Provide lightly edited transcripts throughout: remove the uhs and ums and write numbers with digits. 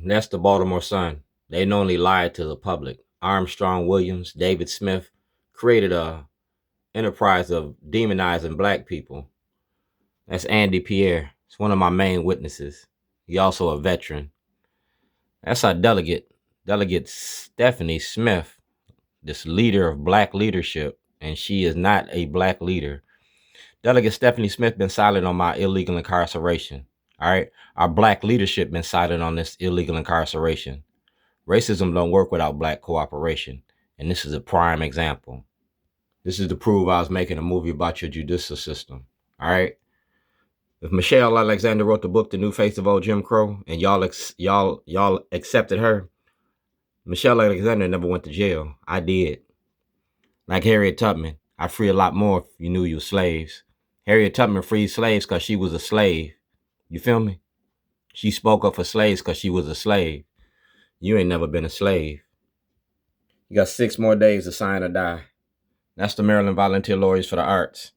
That's the Baltimore Sun. They knowingly lied to the public. Armstrong Williams, David Smith created a enterprise of demonizing black people. That's Andy Pierre. It's one of my main witnesses. He also a veteran. That's our Delegate Stephanie Smith, this leader of black leadership, and she is not a black leader. Delegate Stephanie Smith been silent on my illegal incarceration. All right, our black leadership been silent on this illegal incarceration. Racism don't work without black cooperation, and this is a prime example. This is to prove I was making a movie about your judicial system. All right. If Michelle Alexander wrote the book "The New Face of Old Jim Crow" and y'all accepted her, Michelle Alexander never went to jail. I did. Like Harriet Tubman, I free a lot more if you knew you were slaves. Harriet Tubman freed slaves because she was a slave. You feel me? She spoke up for slaves because she was a slave. You ain't never been a slave. You got 6 more days to sign or die. That's the Maryland Volunteer Lawyers for the Arts.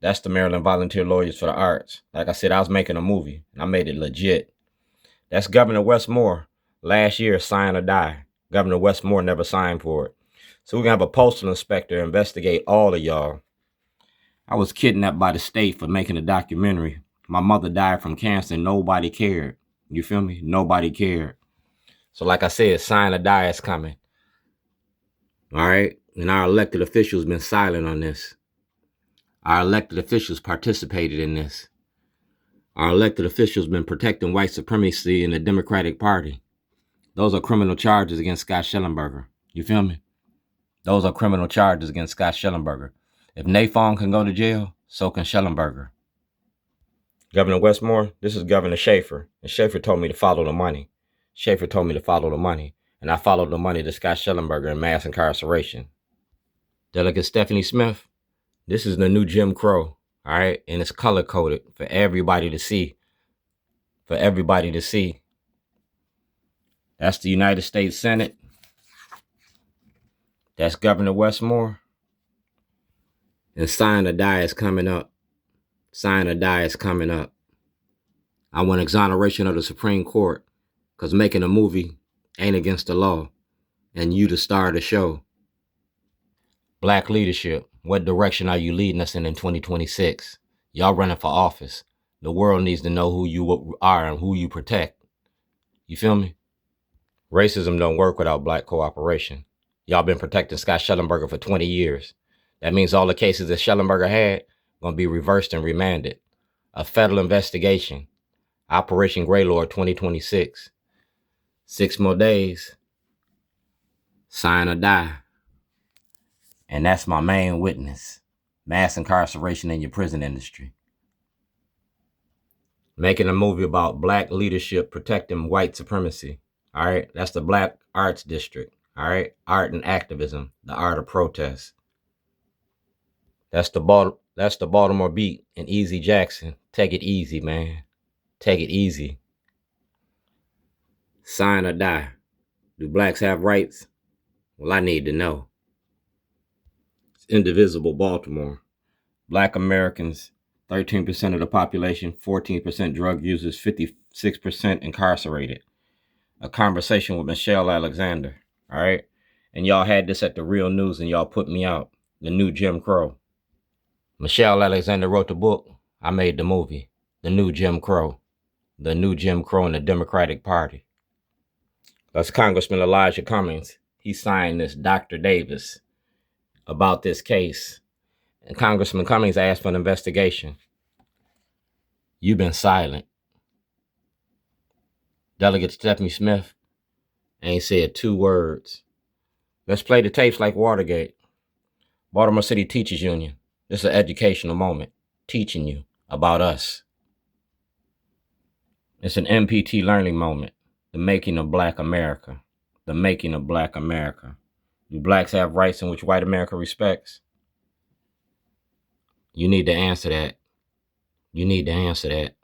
That's the Maryland Volunteer Lawyers for the Arts. Like I said, I was making a movie, and I made it legit. That's Governor Westmore. Last year, sign or die. Governor Westmore never signed for it. So we're going to have a postal inspector investigate all of y'all. I was kidnapped by the state for making a documentary. My mother died from cancer and nobody cared. You feel me? Nobody cared. So like I said, sign or die is coming. All right? And our elected officials been silent on this. Our elected officials participated in this. Our elected officials been protecting white supremacy in the Democratic Party. Those are criminal charges against Scott Schellenberger. You feel me? Those are criminal charges against Scott Schellenberger. If Nafong can go to jail, so can Schellenberger. Governor Westmore, this is Governor Schaefer. And Schaefer told me to follow the money. Schaefer told me to follow the money. And I followed the money to Scott Schellenberger in mass incarceration. Delegate Stephanie Smith, this is the new Jim Crow. All right? And it's color coded for everybody to see. For everybody to see. That's the United States Senate. That's Governor Westmore. And sign or die is coming up. Sign or die is coming up. I want exoneration of the Supreme Court because making a movie ain't against the law. And you the star of the show. Black leadership, what direction are you leading us in 2026? Y'all running for office. The world needs to know who you are and who you protect. You feel me? Racism don't work without black cooperation. Y'all been protecting Scott Schellenberger for 20 years. That means all the cases that Schellenberger had going to be reversed and remanded. A federal investigation. Operation Greylord 2026. 6 more days. Sign or die. And that's my main witness. Mass incarceration in your prison industry. Making a movie about black leadership protecting white supremacy. All right. That's the Black Arts District. All right. Art and activism. The art of protest. That's the Baltimore Beat and Easy Jackson. Take it easy, man. Take it easy. Sign or die. Do blacks have rights? Well, I need to know. It's indivisible Baltimore. Black Americans, 13% of the population, 14% drug users, 56% incarcerated. A conversation with Michelle Alexander. All right. And y'all had this at the Real News and y'all put me out. The new Jim Crow. Michelle Alexander wrote the book. I made the movie. The new Jim Crow. The new Jim Crow in the Democratic Party. That's Congressman Elijah Cummings. He signed this, Dr. Davis, about this case. And Congressman Cummings asked for an investigation. You've been silent. Delegate Stephanie Smith ain't said 2 words. Let's play the tapes like Watergate. Baltimore City Teachers Union. This is an educational moment. Teaching you about us. It's an MPT learning moment. The making of Black America. The making of Black America. Do blacks have rights in which white America respects? You need to answer that. You need to answer that.